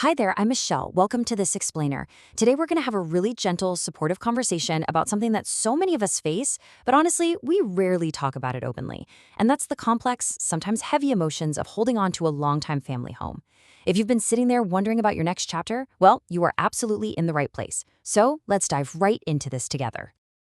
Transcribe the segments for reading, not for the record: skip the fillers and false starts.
Hi there, I'm Michelle. Welcome to This Explainer. Today we're going to have a really gentle, supportive conversation about something that so many of us face, but honestly, we rarely talk about it openly. And that's the complex, sometimes heavy emotions of holding on to a longtime family home. If you've been sitting there wondering about your next chapter, well, you are absolutely in the right place. So let's dive right into this together.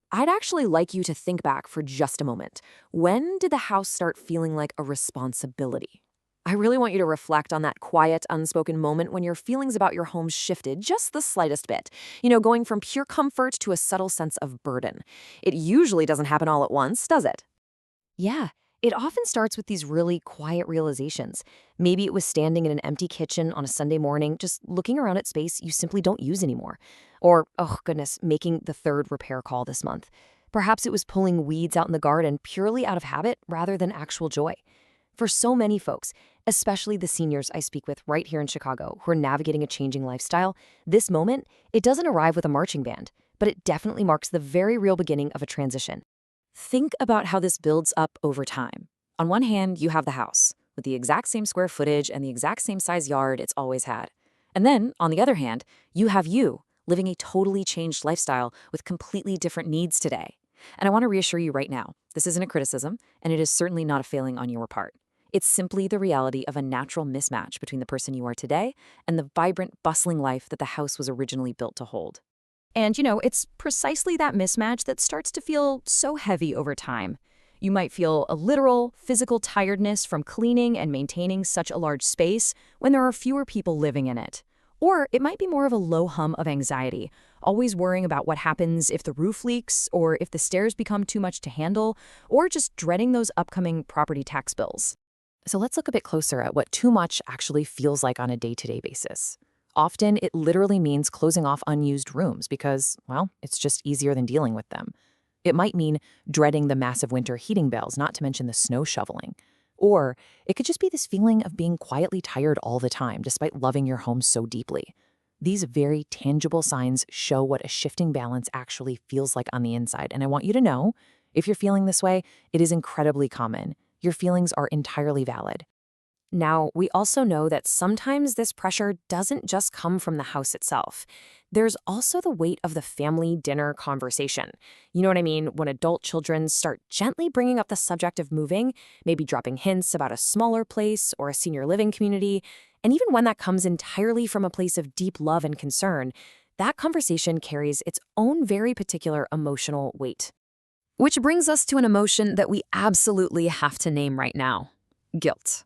I'd actually like you to think back for just a moment. When did the house start feeling like a responsibility? I really want you to reflect on that quiet, unspoken moment when your feelings about your home shifted just the slightest bit. Going from pure comfort to a subtle sense of burden. It usually doesn't happen all at once, does it? Yeah, it often starts with these really quiet realizations. Maybe it was standing in an empty kitchen on a Sunday morning, just looking around at space you simply don't use anymore. Or, oh goodness, making the third repair call this month. Perhaps it was pulling weeds out in the garden purely out of habit rather than actual joy. For so many folks, especially the seniors I speak with right here in Chicago who are navigating a changing lifestyle, this moment, it doesn't arrive with a marching band, but it definitely marks the very real beginning of a transition. Think about how this builds up over time. On one hand, you have the house, with the exact same square footage and the exact same size yard it's always had. And then, on the other hand, you have you, living a totally changed lifestyle with completely different needs today. And I want to reassure you right now, this isn't a criticism, and it is certainly not a failing on your part. It's simply the reality of a natural mismatch between the person you are today and the vibrant, bustling life that the house was originally built to hold. And, it's precisely that mismatch that starts to feel so heavy over time. You might feel a literal, physical tiredness from cleaning and maintaining such a large space when there are fewer people living in it. Or it might be more of a low hum of anxiety, always worrying about what happens if the roof leaks, or if the stairs become too much to handle, or just dreading those upcoming property tax bills. So let's look a bit closer at what too much actually feels like on a day-to-day basis. Often, it literally means closing off unused rooms because, well, it's just easier than dealing with them. It might mean dreading the massive winter heating bills, not to mention the snow shoveling. Or it could just be this feeling of being quietly tired all the time, despite loving your home so deeply. These very tangible signs show what a shifting balance actually feels like on the inside. And I want you to know, if you're feeling this way, it is incredibly common. Your feelings are entirely valid. Now, we also know that sometimes this pressure doesn't just come from the house itself. There's also the weight of the family dinner conversation. You know what I mean? When adult children start gently bringing up the subject of moving, maybe dropping hints about a smaller place or a senior living community, and even when that comes entirely from a place of deep love and concern, that conversation carries its own very particular emotional weight. Which brings us to an emotion that we absolutely have to name right now: guilt.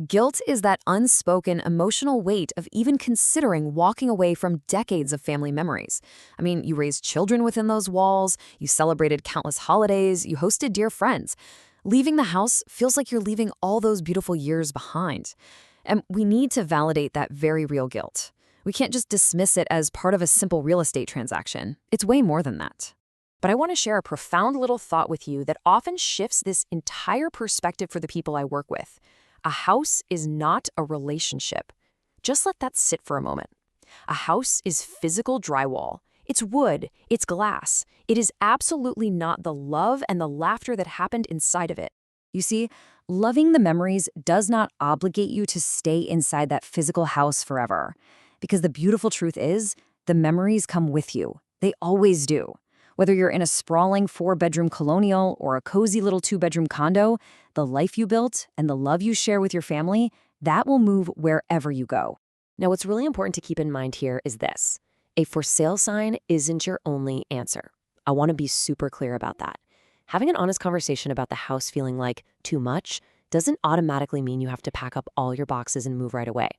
Guilt is that unspoken emotional weight of even considering walking away from decades of family memories. I mean, you raised children within those walls, you celebrated countless holidays, you hosted dear friends. Leaving the house feels like you're leaving all those beautiful years behind. And we need to validate that very real guilt. We can't just dismiss it as part of a simple real estate transaction. It's way more than that. But I want to share a profound little thought with you that often shifts this entire perspective for the people I work with. A house is not a relationship. Just let that sit for a moment. A house is physical drywall. It's wood. It's glass. It is absolutely not the love and the laughter that happened inside of it. You see, loving the memories does not obligate you to stay inside that physical house forever. Because the beautiful truth is, the memories come with you. They always do. Whether you're in a sprawling 4-bedroom colonial or a cozy little 2-bedroom condo, the life you built and the love you share with your family, that will move wherever you go. Now, what's really important to keep in mind here is this. A for sale sign isn't your only answer. I want to be super clear about that. Having an honest conversation about the house feeling like too much doesn't automatically mean you have to pack up all your boxes and move right away.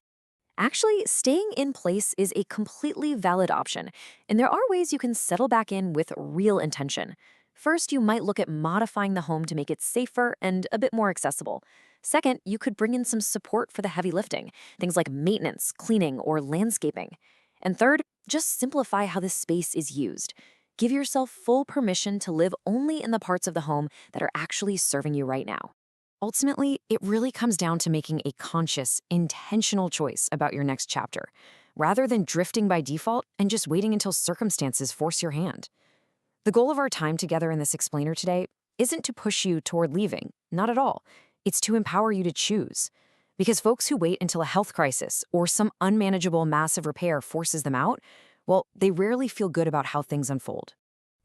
Actually, staying in place is a completely valid option, and there are ways you can settle back in with real intention. First, you might look at modifying the home to make it safer and a bit more accessible. Second, you could bring in some support for the heavy lifting, things like maintenance, cleaning, or landscaping. And third, just simplify how this space is used. Give yourself full permission to live only in the parts of the home that are actually serving you right now. Ultimately, it really comes down to making a conscious, intentional choice about your next chapter, rather than drifting by default and just waiting until circumstances force your hand. The goal of our time together in this explainer today isn't to push you toward leaving, not at all. It's to empower you to choose. Because folks who wait until a health crisis or some unmanageable massive repair forces them out, well, they rarely feel good about how things unfold.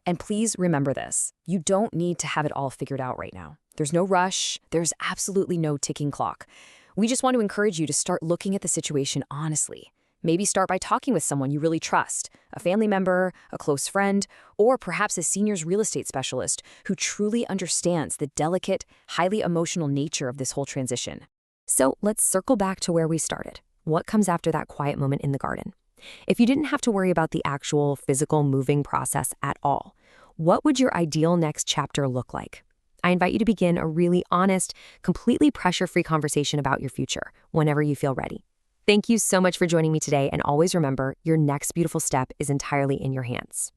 And please remember this. You don't need to have it all figured out right now. There's no rush. There's absolutely no ticking clock. We just want to encourage you to start looking at the situation honestly. Maybe start by talking with someone you really trust, a family member, a close friend, or perhaps a seniors real estate specialist who truly understands the delicate, highly emotional nature of this whole transition. So let's circle back to where we started. What comes after that quiet moment in the garden? If you didn't have to worry about the actual physical moving process at all, what would your ideal next chapter look like? I invite you to begin a really honest, completely pressure-free conversation about your future whenever you feel ready. Thank you so much for joining me today, and always remember, your next beautiful step is entirely in your hands.